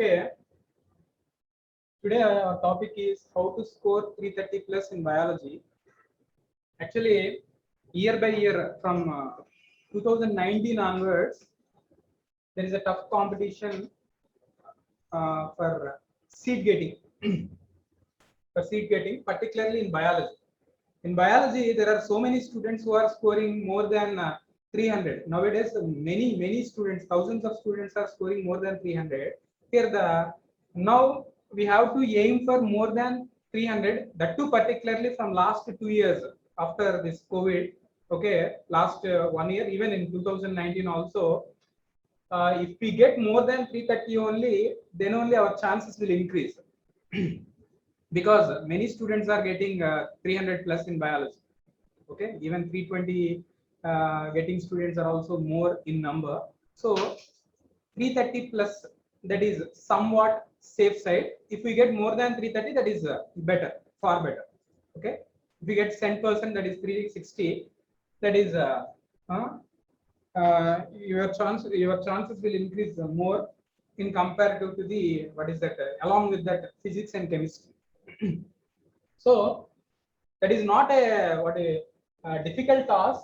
Okay, today our topic is how to score 330 plus in biology. Actually, year by year from 2019 onwards, there is a tough competition for seat getting, particularly in biology. In biology, there are so many students who are scoring more than 300. Nowadays, many students, thousands of students are scoring more than 300. Here, now we have to aim for more than 300. That too, particularly from last 2 years after this COVID. Okay, last 1 year, even in 2019 also. If we get more than 330 only, then only our chances will increase. Because many students are getting 300 plus in biology. Okay, even 320 getting students are also more in number. So 330 plus, that is somewhat safe side. If we get more than 330, that is better, far better. Okay, if we get 10%, that is 360. That is your chances will increase more in comparative to the what is that along with that physics and chemistry. So that is not a difficult task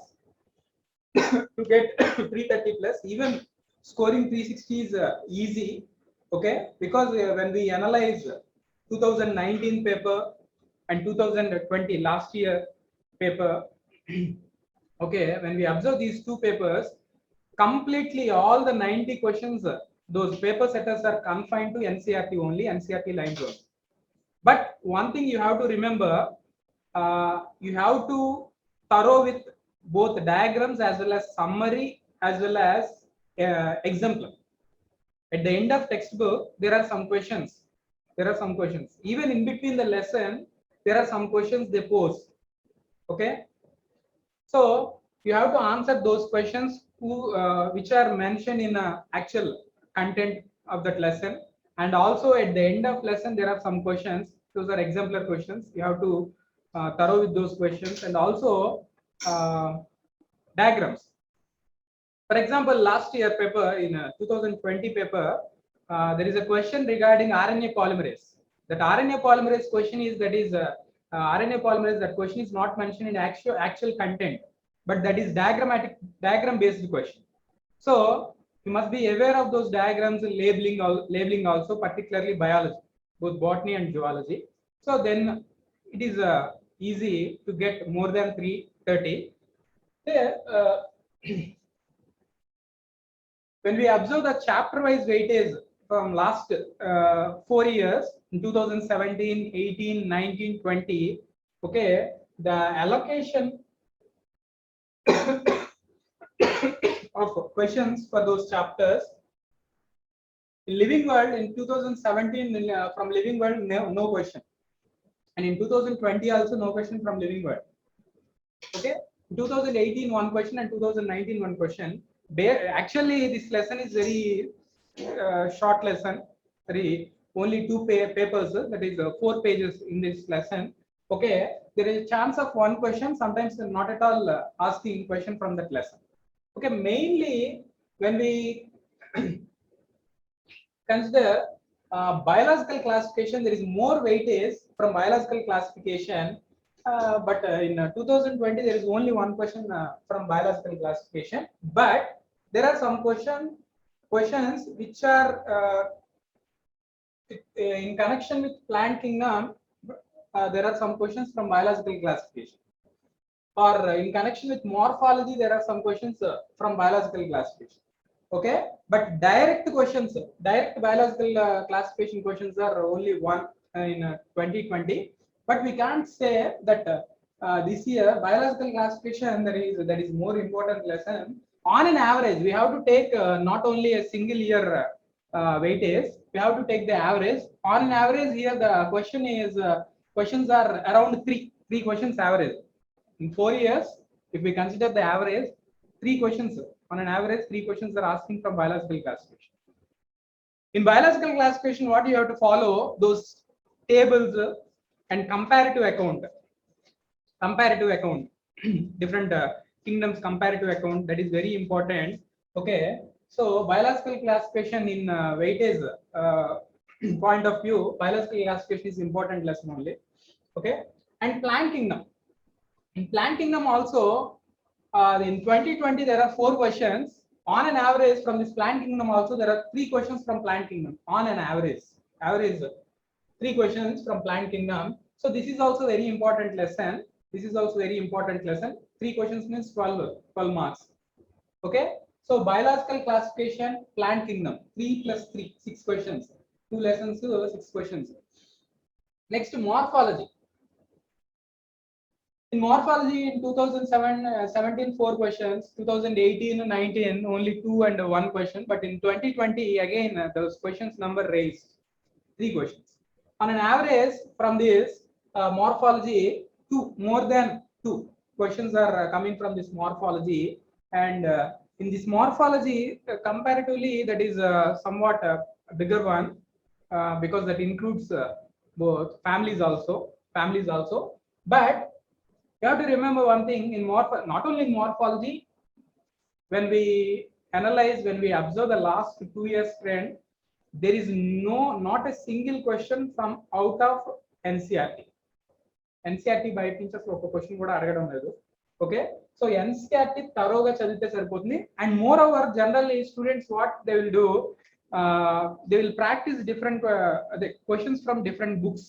to get 330 plus. Even scoring 360 is easy. Okay, because when we analyze 2019 paper and 2020 last year paper, okay, when we observe these two papers, completely all the 90 questions, those paper setters are confined to NCERT only, NCERT lines only. But one thing you have to remember, you have to thorough with both diagrams as well as summary as well as exemplar. At the end of textbook, there are some questions. Even in between the lesson, there are some questions they pose. Okay. So you have to answer those questions which are mentioned in actual content of that lesson. And also at the end of lesson, there are some questions. Those are exemplar questions. You have to thorough with those questions, and also diagrams. For example, last year paper in 2020 paper, there is a question regarding RNA polymerase. That RNA polymerase question is RNA polymerase. That question is not mentioned in actual content, but that is diagram based question. So you must be aware of those diagrams and labeling also, particularly biology, both botany and zoology. So then it is easy to get more than 330. There, when we observe the chapter wise weightage from last 4 years, in 2017, 18, 19, 20, okay, the allocation of questions for those chapters in Living World in 2017, from Living World, no question, and in 2020 also no question from Living World. Okay, 2018 one question and 2019 one question. Actually, this lesson is very short lesson. Only two papers. That is 4 pages in this lesson. Okay, there is a chance of one question. Sometimes not at all asking question from that lesson. Okay, mainly when we consider biological classification, there is more weightage from biological classification. But in 2020, there is only one question from biological classification. But there are some questions which are in connection with plant kingdom. There are some questions from biological classification. Or in connection with morphology, there are some questions from biological classification. Okay, but direct biological classification questions are only one in 2020. But we can't say that this year biological classification that is more important lesson. On an average, we have to take not only a single year weightage. We have to take the average. On an average, here the question is questions are around three questions average. In 4 years, if we consider the average, 3 questions on an average, 3 questions are asking from biological classification. In biological classification, what you have to follow, those tables and comparative account, different kingdoms comparative account, that is very important. Okay, So biological classification in weightage point of view, biological classification is important lesson only. Okay, and plant kingdom. In plant kingdom also, in 2020 there are 4 questions on an average from this plant kingdom. Also there are 3 questions from plant kingdom on an average. 3 questions from plant kingdom. So this is also very important lesson. This is also very important lesson. 3 questions means 12 marks. Okay. So biological classification, plant kingdom, 3 plus 3, 6 questions. 2 lessons, 6 questions. Next, morphology. In morphology, in 2007, 17, 4 questions, 2018, 19, only 2 and 1 question. But in 2020, again, those questions number raised, 3 questions. On an average, from this morphology, more than 2 questions are coming from this morphology. And in this morphology, comparatively, that is somewhat a bigger one because that includes both families also. But you have to remember one thing in not only in morphology, when we analyze, when we observe the last 2 years trend, there is not a single question from out of NCERT. NCERT బయట నుంచి అసలు ఒక question కూడా అడగడం లేదు. Okay, so NCERT థరోగా చదివితే సరిపోతుంది. And more over generally students what they will do, they will practice different questions from different books.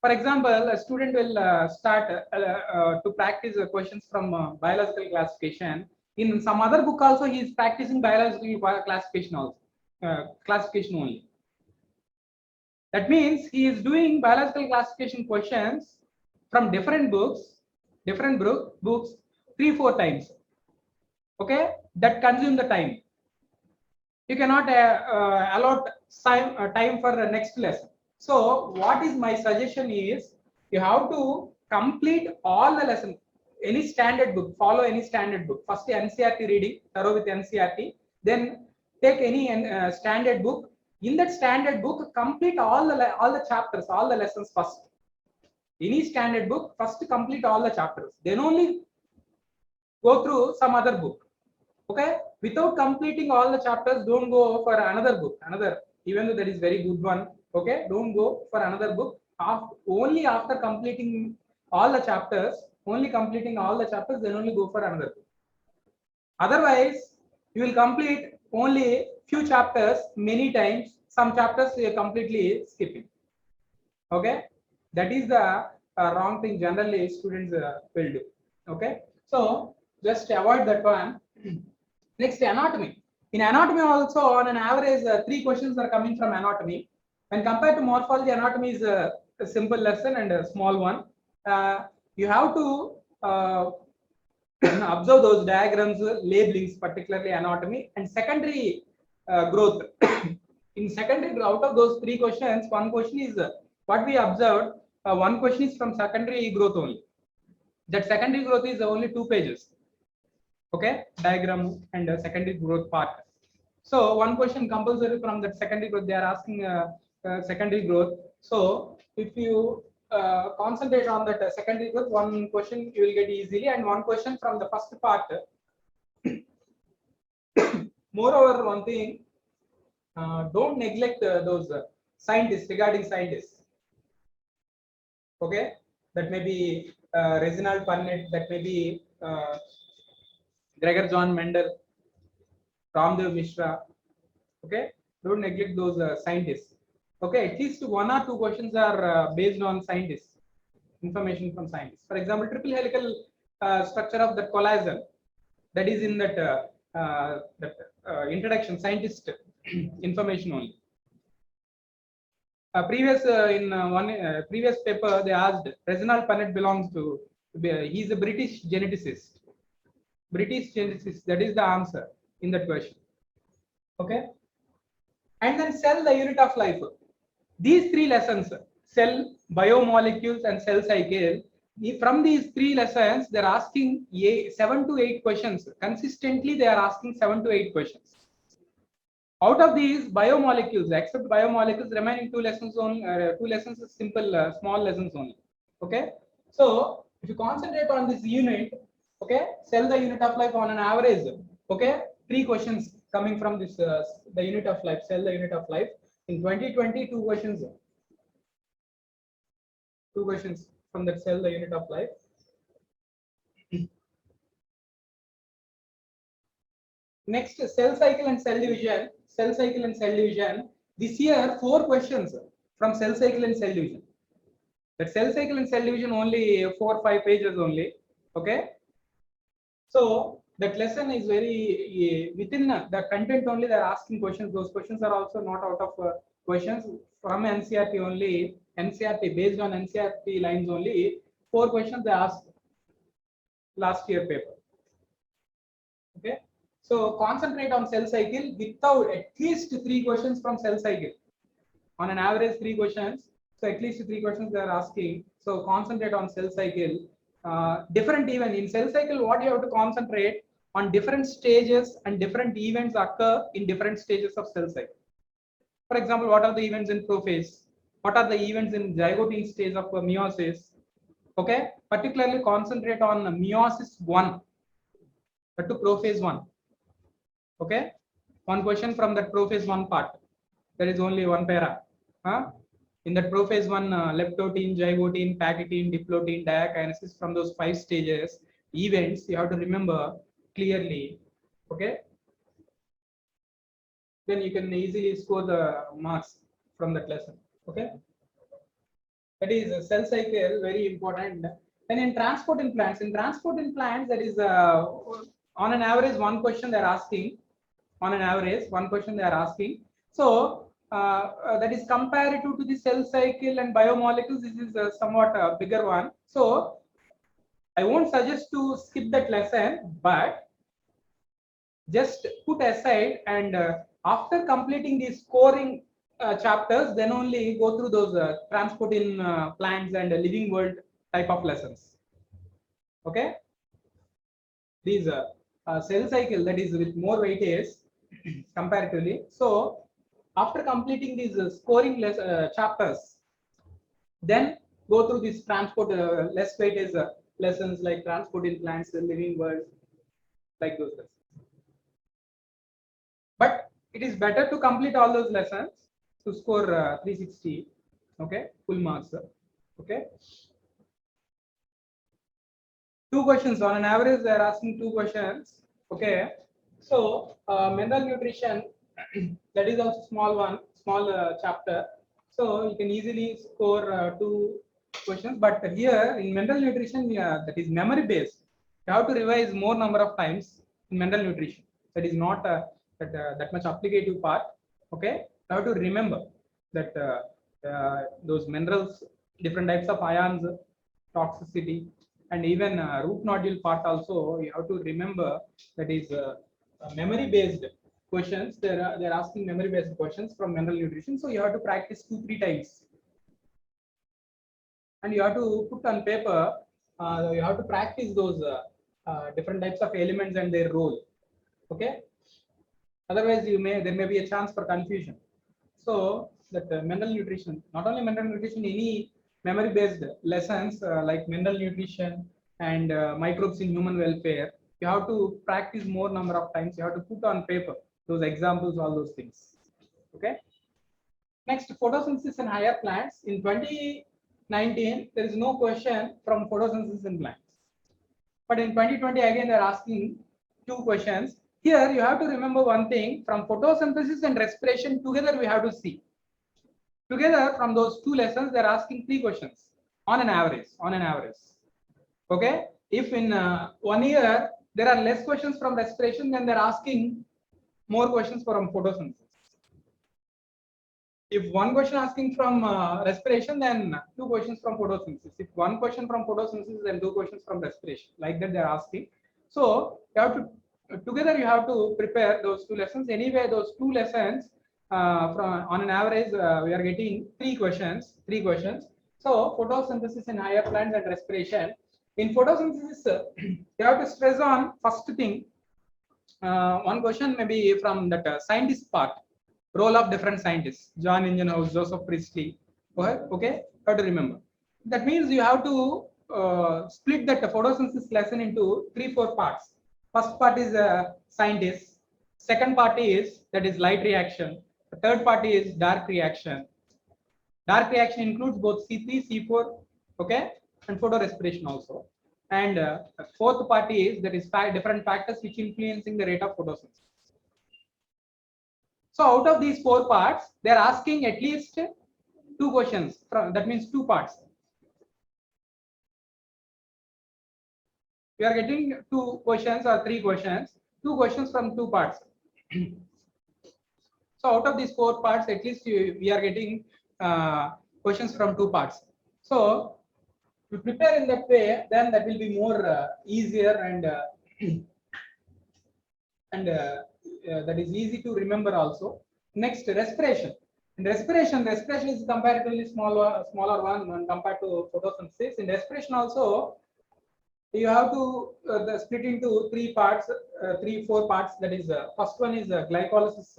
For example, a student will start to practice questions from biological classification. In some other book also he is practicing biological classification also, classification only. That means he is doing biological classification questions from different books 3-4 times. Okay, that consume the time. You cannot allot time for the next lesson. So what is my suggestion is, you have to complete all the lesson, any standard book, follow any standard book. First NCERT reading, thorough with NCERT, then take any standard book. In that standard book, complete all the chapters, all the lessons first. Any standard book, first complete all the chapters, then only go through some other book. Okay, without completing all the chapters, don't go for another book, even though that is very good one. Okay, don't go for another book. Only after completing all the chapters, then only go for another book. Otherwise, you will complete only few chapters many times. Some chapters you are completely skipping. Okay, that is the wrong thing generally students will do. Okay, so just avoid that one. Next, anatomy. In anatomy also, on an average, 3 questions are coming from anatomy. When compared to morphology, anatomy is a simple lesson and a small one. You have to observe those diagrams, labelings, particularly anatomy, and secondary growth. In secondary, out of those 3 questions, 1 question is what we observed. 1 question is from secondary growth only. That secondary growth is only 2 pages. Okay, diagram and secondary growth part. So 1 question compulsory from that secondary growth. They are asking secondary growth. So if you concentrate on that secondary growth, 1 question you will get easily, and 1 question from the first part. Moreover, one thing, don't neglect those scientists, regarding scientists. Okay, that may be Reginald Punnett, that may be Gregor John Mendel, Ramdev Mishra. Okay, don't neglect those scientists. Okay, at least 1 or 2 questions are based on scientists, information from scientists. For example, triple helical structure of the collagen, that is in that introduction, scientist information only. In one previous paper, they asked Reginald Punnett belongs to, he is a British geneticist. That is the answer in that question. Okay, and then cell, the unit of life. These 3 lessons, cell, biomolecules, and cell cycle. From these 3 lessons, they are asking 7 to 8 questions consistently. They are asking 7 to 8 questions. Out of these biomolecules, except biomolecules, remaining 2 lessons only. 2 lessons is simple, small lessons only. Okay, so if you concentrate on this unit, okay, cell, the unit of life, on an average, Okay, 3 questions coming from this the unit of life, cell the unit of life. In 2020, 2 questions. 2 questions from that cell the unit of life. Next, cell cycle and cell division. Cell cycle and cell division. This year, 4 questions from cell cycle and cell division. That cell cycle and cell division only 4 or 5 pages only. Okay. So that lesson is very within the content only. They are asking questions. Those questions are also not out of questions from NCERT only. NCERT, based on NCERT lines only. 4 questions they asked last year paper. Okay. So concentrate on cell cycle without at least 3 questions from cell cycle. On an average 3 questions. So at least 3 questions they are asking. So concentrate on cell cycle. Different even in cell cycle, what you have to concentrate on different stages and different events occur in different stages of cell cycle. For example, what are the events in prophase? What are the events in zygotine stage of meiosis? Okay, particularly concentrate on meiosis 1 to prophase 1. Okay, one question from that prophase 1 part. There is only one para. In that prophase 1, leptotin, zygotine, pachytine, diplotin, diakinesis, from those 5 stages, events, you have to remember clearly. Okay. Then you can easily score the marks from that lesson. Okay. That is a cell cycle, very important. And in transport in plants, that is on an average 1 question they are asking. On an average, 1 question they are asking. So that is comparative to the cell cycle and biomolecules. This is somewhat a bigger one. So I won't suggest to skip that lesson, but just put aside and after completing the scoring chapters, then only go through those transport in plants and living world type of lessons. Okay, these cell cycle, that is with more weightage comparatively. So after completing these scoring chapters, then go through this transport less weightage lessons like transport in plants, living world, like those lessons. But it is better to complete all those lessons to score 360. Okay, full marks. Okay. 2 questions on an average. They are asking 2 questions. Okay. So mineral nutrition, that is also small one, small chapter. So you can easily score 2 questions. But here in mineral nutrition, that is memory based. You have to revise more number of times in mineral nutrition. That is not that much applicative part. Okay. You have to remember that those minerals, different types of ions, toxicity, and even root nodule part also you have to remember. That is memory based questions. They're asking memory based questions from mineral nutrition. So you have to practice 2-3 times, and you have to put on paper. You have to practice those different types of elements and their role. Okay. Otherwise, there may be a chance for confusion. So that mineral nutrition, not only mineral nutrition, any memory based lessons like mineral nutrition and microbes in human welfare, you have to practice more number of times. You have to put on paper those examples, all those things. Okay. Next, photosynthesis in higher plants. In 2019, there is no question from photosynthesis in plants. But in 2020, again, they are asking 2 questions. Here, you have to remember one thing: from photosynthesis and respiration together, we have to see. Together, from those 2 lessons, they are asking 3 questions on an average. Okay. If in 1 year there are less questions from respiration, then they are asking more questions from photosynthesis. If 1 question asking from respiration, then 2 questions from photosynthesis. If 1 question from photosynthesis, then 2 questions from respiration. Like that, they are asking. So you have to together. You have to prepare those 2 lessons. Anyway, those 2 lessons from on an average, we are getting 3 questions. So photosynthesis in higher plants and respiration. In photosynthesis, you have to stress on first thing. 1 question may be from that scientist part. Role of different scientists: John Ingenhousz, Joseph Priestley. Okay, how to remember. That means you have to split that photosynthesis lesson into 3-4 parts. First part is scientist. Second part is that is light reaction. The third part is dark reaction. Dark reaction includes both C3, C4, okay, and photorespiration also. And fourth part is that is different factors which influencing the rate of photosynthesis. So out of these four parts, they are asking at least two questions. That means two parts. We are getting two questions or three questions. Two questions from two parts. So out of these four parts, at least we are getting questions from two parts. So to prepare in that way, then that will be more easier and that is easy to remember also. Next, respiration. In respiration is comparatively smaller one when compared to photosynthesis. In respiration also, you have to split into three parts, four parts. That is, first one is glycolysis,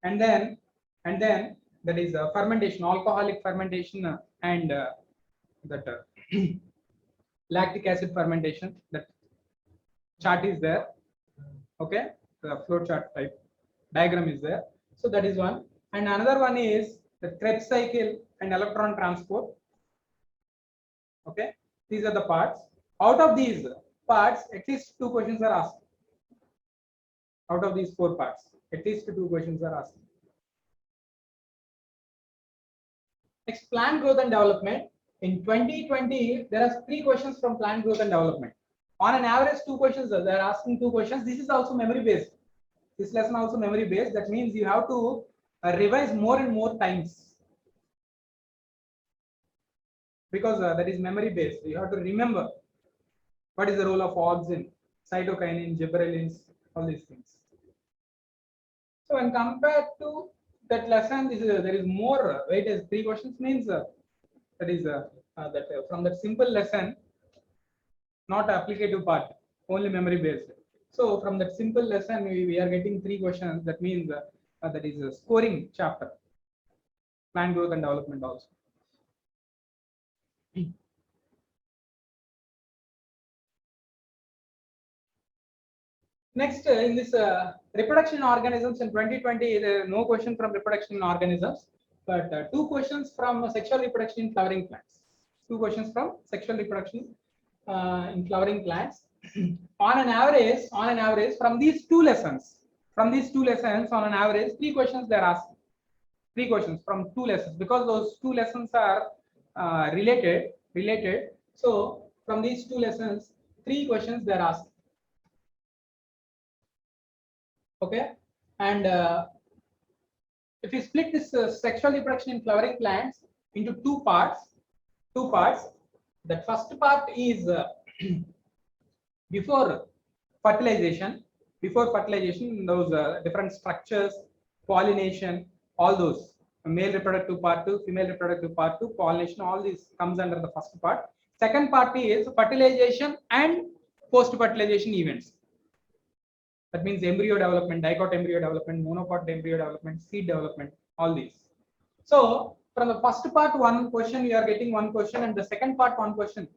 and then that is fermentation, alcoholic fermentation, and that lactic acid fermentation. That chart is there. Okay, the flow chart type diagram is there. So that is one, and another one is the Krebs cycle and electron transport. Okay, these are the parts. Out of these parts, at least two questions are asked. Out of these four parts, at least two questions are asked. Next, plant growth and development. In 2020, there are three questions from plant growth and development. On an average, two questions. They are asking two questions. This is also memory based. This lesson also memory based. That means you have to revise more and more times, because that is memory based. You have to remember what is the role of auxin, cytokinin, gibberellins, all these things. So when compared to that lesson, there is more weightage. Three questions means that is from that simple lesson, not applicative part, only memory based. So from that simple lesson, we are getting three questions. That means that is a scoring chapter, plant growth and development also. Next, in this reproduction in organisms in 2020, there is no question from reproduction in organisms, but two questions from sexual reproduction in flowering plants. Two questions from sexual reproduction in flowering plants. On an average, from these two lessons, on an average, three questions they are asking. Three questions from two lessons, because those two lessons are related. So from these two lessons, three questions they are asking. Okay, and if you split this sexual reproduction in flowering plants into two parts, that first part is before fertilization, those different structures, pollination, all those, male reproductive part 2, female reproductive part 2, pollination, all these comes under the first part. Second part is fertilization and post-fertilization events. That means embryo development, dicot embryo development, monopod embryo development, seed development, all these. So from the first part, one question, you are getting one question, and the second part, one question,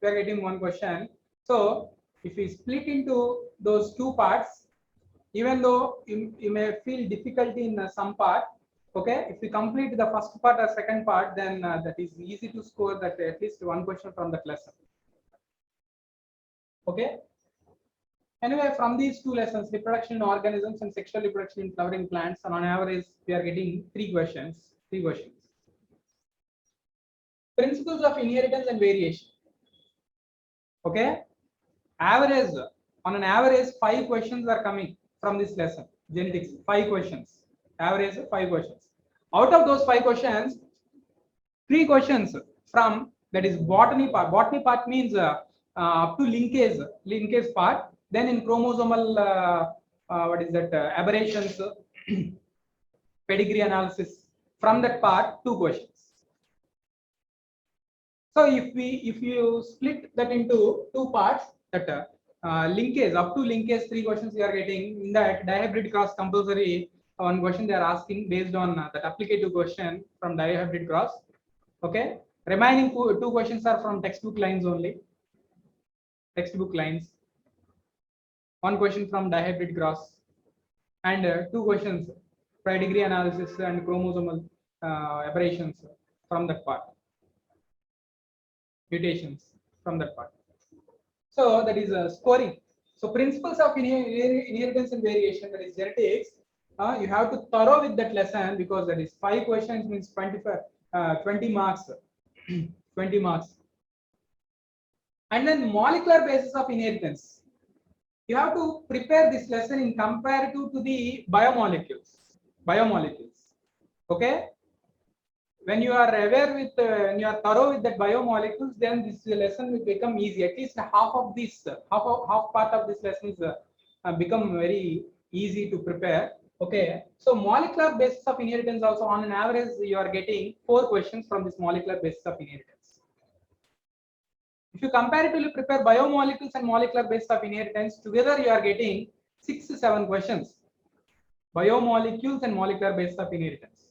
we are getting one question. So if we split into those two parts, even though you may feel difficulty in some part, okay, if we complete the first part or second part, then that is easy to score that at least one question from that lesson. Okay. Anyway, from these two lessons, reproduction in organisms and sexual reproduction in flowering plants, and on average, we are getting three questions. Principles of inheritance and variation. Okay, on an average, 5 questions are coming from this lesson. Genetics, 5 questions. Average 5 questions. Out of those 5 questions, 3 questions from that is botany part. Botany part means up to linkage part. Then in chromosomal, aberrations, pedigree analysis. From that part, 2 questions. So if you split that into 2 parts, that linkage, up to linkage 3 questions you are getting. In that dihybrid cross compulsory, 1 question they are asking based on that applicative question from dihybrid cross. Okay, remaining 2 questions are from textbook lines only. Textbook lines. one question from dihybrid grass, and two questions pedigree analysis and chromosomal aberrations from that part, mutations from that part. So that is scoring. So principles of inheritance and variation, that is genetics. You have to thorough with that lesson, because that is 5 questions means 20 marks. 20 marks. And then molecular basis of inheritance. You have to prepare this lesson in comparative to the biomolecules. Okay. When you are aware with, when you are thorough with that biomolecules, then this lesson will become easy. At least half of this, half part of this lesson is become very easy to prepare. Okay, so molecular basis of inheritance also, on an average, you are getting 4 questions from this molecular basis of inheritance. If you comparatively prepare biomolecules and molecular basis of inheritance together, you are getting 6 to 7 questions. Biomolecules and molecular basis of inheritance.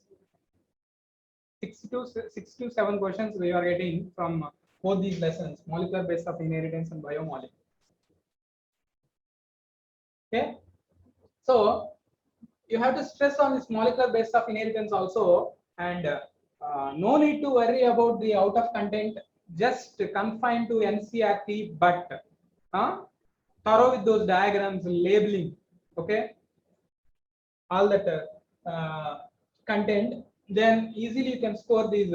6 to 7 questions we are getting from both these lessons, molecular basis of inheritance and biomolecules. Okay, so you have to stress on this molecular basis of inheritance also, and no need to worry about the out of content, just confined to NCERT, but thorough with those diagrams, labeling, okay, all that content, then easily you can score these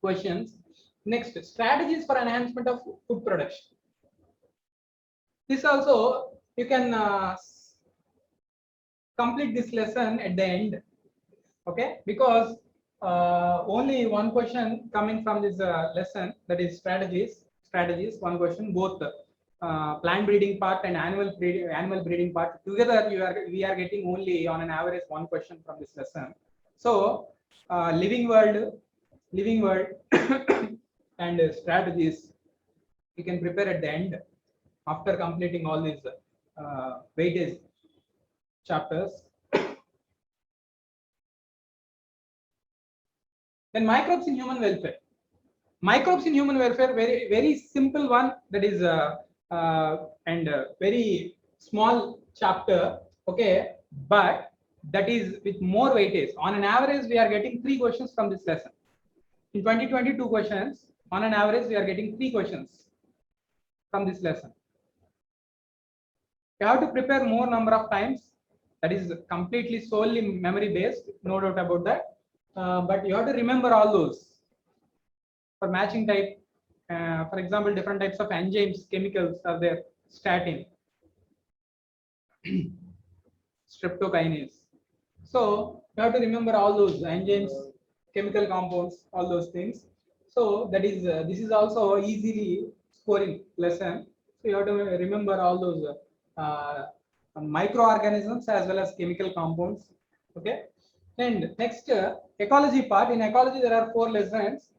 questions. Next, strategies for enhancement of food production. This also you can complete this lesson at the end, okay, because only one question coming from this lesson, that is strategies, one question, both plant breeding part and animal breeding part together, we are getting only on an average one question from this lesson. So living world and strategies you can prepare at the end after completing all these weightage chapters. Then microbes in human welfare. Microbes in human welfare, very simple one, that is very small chapter, okay, but that is with more weightage. On an average, we are getting 3 questions from this lesson. In 2022 questions, on an average, we are getting 3 questions from this lesson. You have to prepare more number of times. That is completely solely memory based, no doubt about that. But you have to remember all those. For matching type, for example, different types of enzymes, chemicals are there, statin, streptokinase. So you have to remember all those enzymes, chemical compounds, all those things. So that is this is also easily scoring lesson. So you have to remember all those microorganisms as well as chemical compounds. Okay. And next, ecology part. In ecology, there are 4 lessons.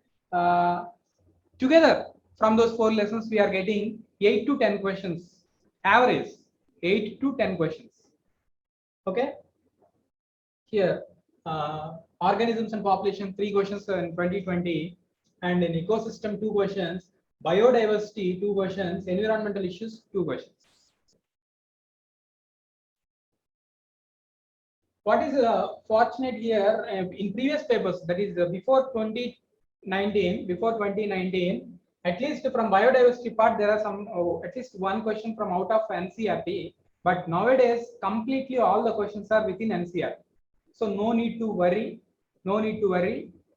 Together from those 4 lessons, we are getting 8 to 10 questions. Average 8 to 10 questions. Okay. Here, organisms and population, 3 questions in 2020, and in ecosystem 2 questions, biodiversity 2 questions, environmental issues 2 questions. What is fortunate here, in previous papers, that is before 2019, at least from biodiversity part, there are some at least 1 question from out of NCERT, but nowadays completely all the questions are within NCERT. So no need to worry.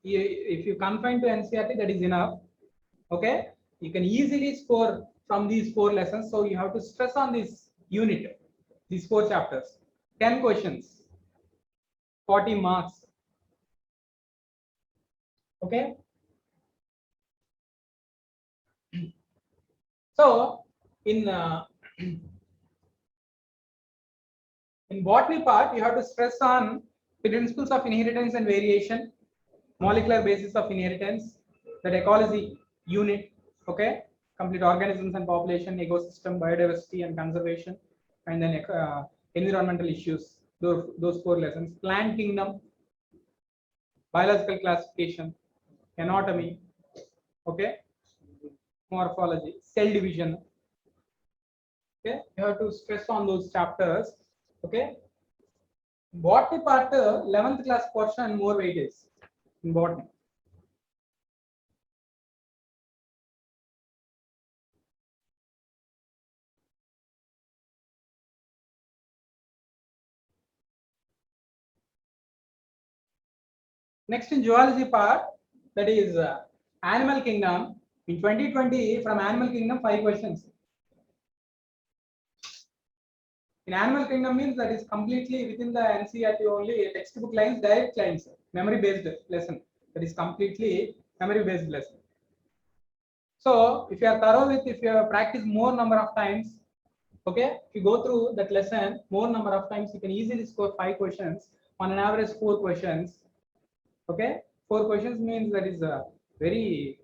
If you confine to NCERT, that is enough. Okay, you can easily score from these 4 lessons. So you have to stress on this unit, these 4 chapters. 10 questions, 40 marks. Okay. So in botany part, you have to stress on the principles of inheritance and variation, molecular basis of inheritance, that ecology unit, okay, complete organisms and population, ecosystem, biodiversity and conservation, and then environmental issues, those 4 lessons. Plant kingdom, biological classification, anatomy, okay, morphology, cell division, Okay, you have to stress on those chapters. Okay, botany part 11th class portion and more weightage in botany. Next in zoology part, that is animal kingdom. In 2020, from animal kingdom 5 questions. In animal kingdom means that is completely within the NCERT only, textbook lines, direct lines, memory based lesson. That is completely memory based lesson. So if you are thorough with, if you have practiced more number of times, okay, if you go through that lesson more number of times, you can easily score 5 questions, on an average 4 questions. Okay, 4 questions means that is a very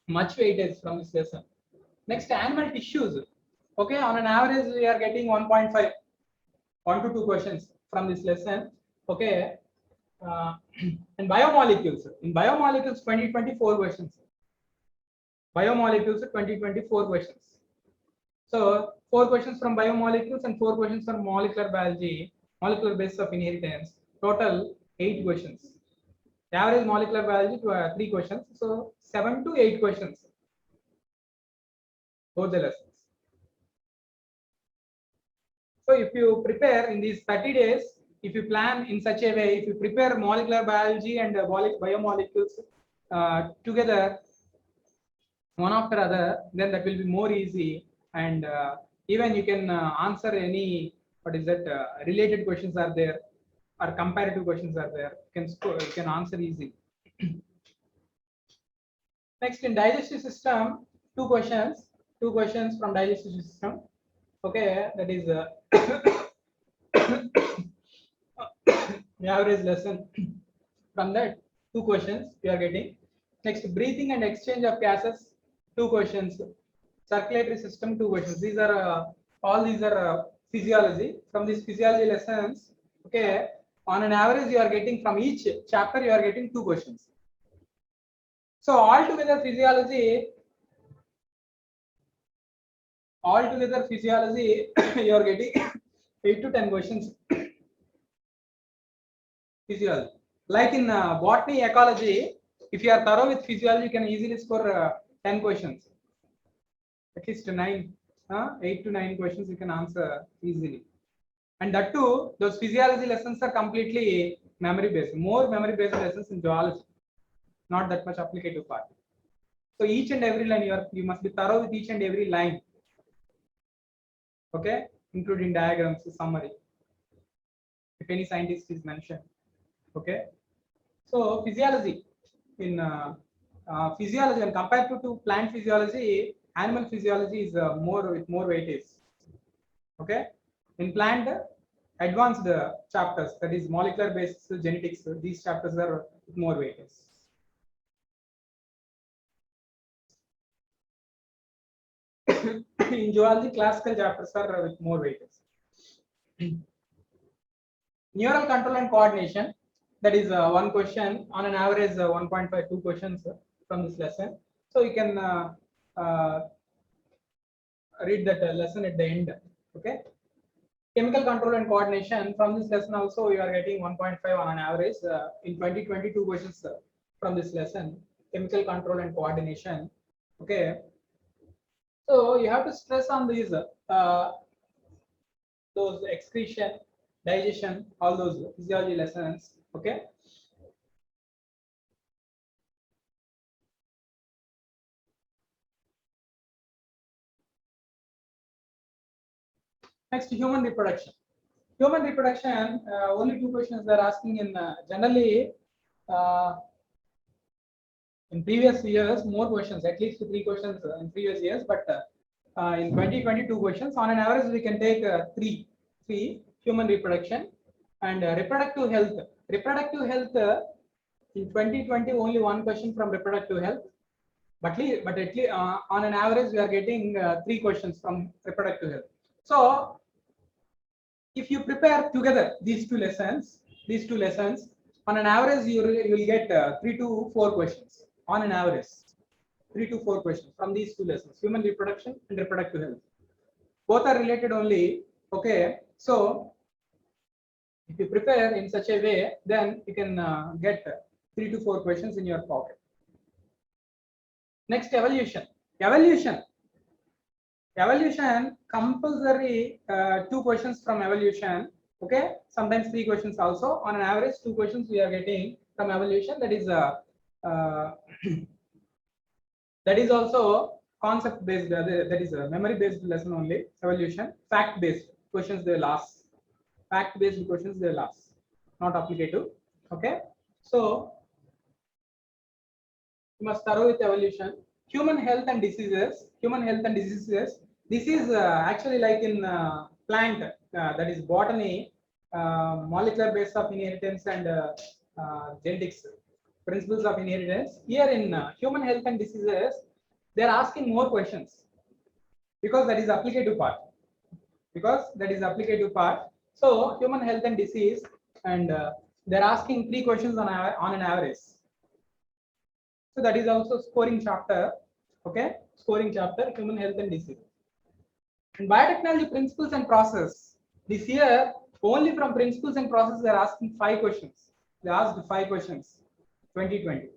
much weightage from this lesson. Next, animal tissues. Okay, on an average we are getting 1.5, 1 to 2 questions from this lesson. Okay, and biomolecules. In biomolecules, 2024 questions. Biomolecules, 2024 questions. So 4 questions from biomolecules and 4 questions from molecular biology, molecular basis of inheritance. Total 8 questions. Average molecular biology to 3 questions. So 7 to 8 questions. Both the lessons. So if you prepare in these 30 days, if you plan in such a way, if you prepare molecular biology and biomolecules together, one after other, then that will be more easy, and even you can answer any, what is that, related questions are there or comparative questions are there. You can answer easy. Next, in digestive system, 2 questions from digestive system. Okay, that is the average lesson. From that, 2 questions you are getting. Next, breathing and exchange of gases, 2 questions. Circulatory system, 2 questions. These are all these are physiology. From these physiology lessons, okay, on an average you are getting from each chapter you are getting 2 questions. So altogether physiology you are getting 8 to 10 questions. Physiology. Like in botany, ecology, if you are thorough with physiology, you can easily score 10 questions. At least 9, 8 to 9 questions you can answer easily. And that too, those physiology lessons are completely memory based. More memory based lessons in zoology, not that much applicative part. So each and every line you must be thorough with each and every line. Okay, including diagrams, summary. If any scientist is mentioned. Okay, so physiology, in physiology, and compared to plant physiology, animal physiology is more with more weightage. Okay, in plant, advanced chapters, that is molecular based genetics, these chapters are with more weightage. In zoology, classical chapters are with more weightage. Neural control and coordination, that is 1 question, on an average 1.5, 2 questions from this lesson. So you can read that lesson at the end. Okay, chemical control and coordination, from this lesson also you are getting 1.5 on an average in 2022 questions from this lesson, chemical control and coordination. Okay, so you have to stress on these those excretion, digestion, all those physiology lessons. Okay, next, human reproduction. Human reproduction, only 2 questions they are asking in generally in previous years, more questions, at least 3 questions in previous years, but in 2022 questions, on an average we can take 3 human reproduction. And reproductive health. Reproductive health, in 2020 only 1 question from reproductive health, but at least on an average we are getting 3 questions from reproductive health. So if you prepare together these two lessons, on an average you will get 3 to 4 questions on an average. 3 to 4 questions from these 2 lessons, human reproduction and reproductive health. both are related only. Okay, so if you prepare in such a way, then you can get 3 to 4 questions in your pocket. Next, evaluation. Evaluation compulsory 2 questions from evaluation. Okay, sometimes 3 questions also. On an average, 2 questions we are getting from evaluation. That is that is also concept based. That is a memory based lesson only. Evaluation, fact based questions they will ask. Fact based questions they will ask, not applicative. Okay, so you must thorough with evaluation. Human health and diseases. This is actually like in plant, that is botany, molecular base of inheritance and genetics, principles of inheritance. Here in human health and diseases, they are asking more questions because that is applicative part. So human health and disease, and they are asking 3 questions on an average. So that is also scoring chapter. Okay, scoring chapter, human health and disease. And biotechnology principles and process. This year, only from principles and process, they are asking 5 questions. They asked 5 questions. 2020.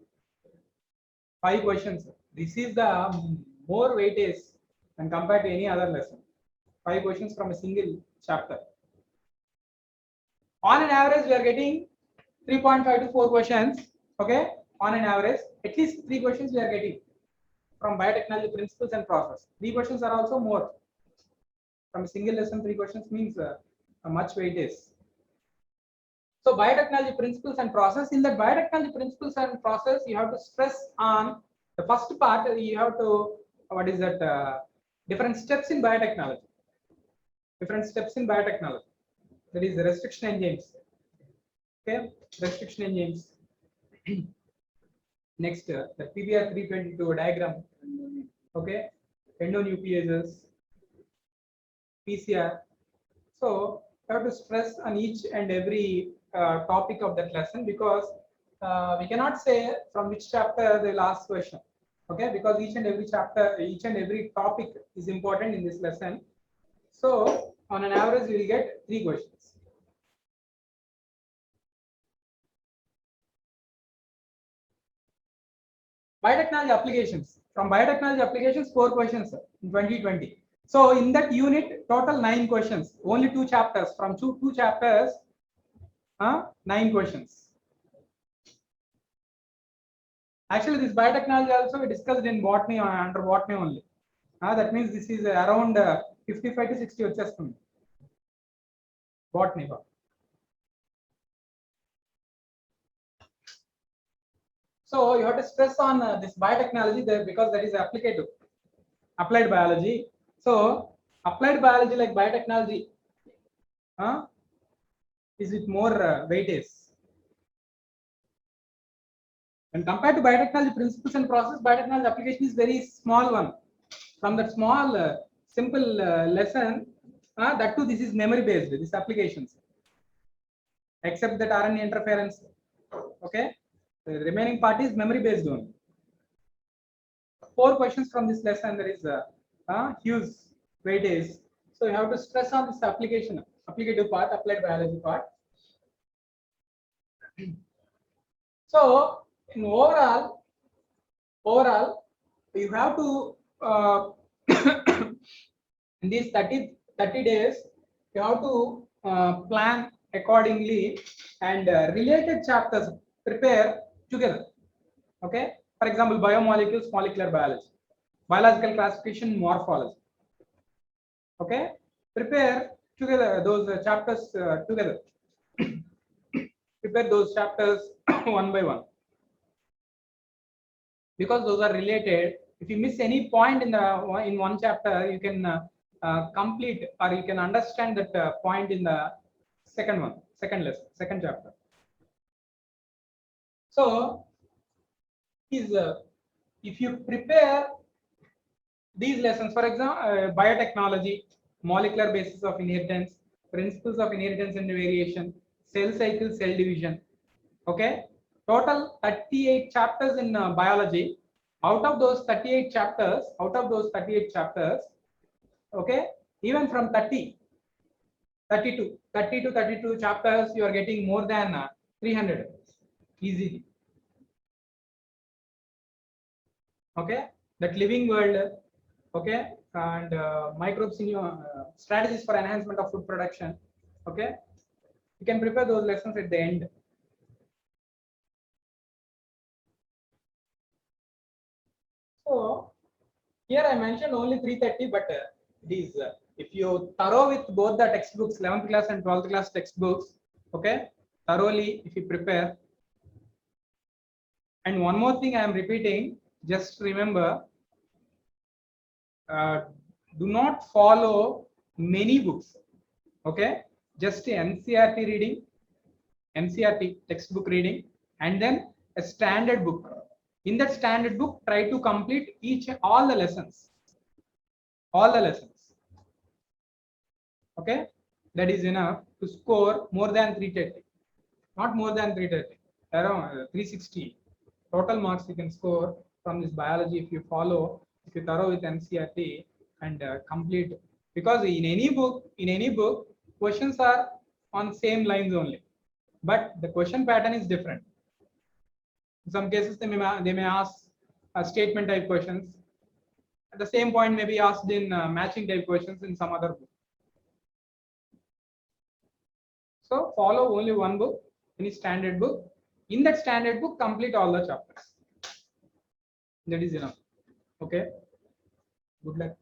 5 questions. This is the more weightage when compared to any other lesson. 5 questions from a single chapter. On an average, we are getting 3.5 to 4 questions. Okay, on an average, at least 3 questions we are getting from biotechnology principles and process. 3 questions are also more. From a single lesson, 3 questions means a much weightage. So biotechnology principles and process. In that biotechnology principles and process, you have to stress on the first part. You have to, what is that? Different steps in biotechnology. That is the restriction enzymes. Okay, restriction enzymes. Next, the PBR 322 diagram. Okay, endonucleases, PCR. So I have to stress on each and every topic of that lesson, because we cannot say from which chapter they will ask question. Okay, because each and every chapter, each and every topic is important in this lesson. So on an average, we will get 3 questions. Biotechnology applications. From biotechnology applications, 4 questions in 2020. So in that unit, total 9 questions. Only 2 chapters. From two chapters, 9 questions. Actually, this biotechnology also we discussed in botany, under botany only. That means this is around 55 to 60 వచ్చేస్తుంది. Botany. So you have to stress on this biotechnology there, because that is applicative, applied biology. So applied biology like biotechnology is with more weightage. And compared to biotechnology principles and process, biotechnology application is very small one. From that small simple lesson, that too this is memory based, these applications, except that RNA interference. Okay, the remaining part is memory based only. 4 questions from this lesson, there is a huge weightage. So you have to stress on this application, applicative part, applied biology part. So in overall, you have to in these 30 days, you have to plan accordingly, and related chapters prepare together. Okay, for example, biomolecules, molecular biology, biological classification, morphology. Okay, prepare together those chapters together. Prepare those chapters one by one, because those are related. If you miss any point in one chapter, you can complete, or you can understand that point in the second lesson, second chapter. So if you prepare these lessons, for example, biotechnology, molecular basis of inheritance, principles of inheritance and variation, cell cycle, cell division. Okay, total 38 chapters in biology. Out of those 38 chapters, okay, Even from 30 to 32 chapters, you are getting more than 300 easily. Okay, that living world, okay, and microbes in your strategies for enhancement of food production. Okay, you can prepare those lessons at the end. So here I mentioned only 330, but it is if you thorough with both the textbooks, 11th class and 12th class textbooks, okay, thoroughly if you prepare. And one more thing I am repeating, just remember, do not follow many books, okay, just NCERT reading, NCERT textbook reading, and then a standard book. In that standard book, try to complete all the lessons. Okay, that is enough to score more than 330, not more than 330, around 360 total marks you can score from this biology if you follow, if you thorough with NCERT and complete. Because in any book, questions are on same lines only, but the question pattern is different. In some cases, they may ask statement type questions. At the same point, may be asked in matching type questions in some other book. So follow only one book, any standard book. In that standard book, complete all the chapters. That is enough. Okay. Good luck.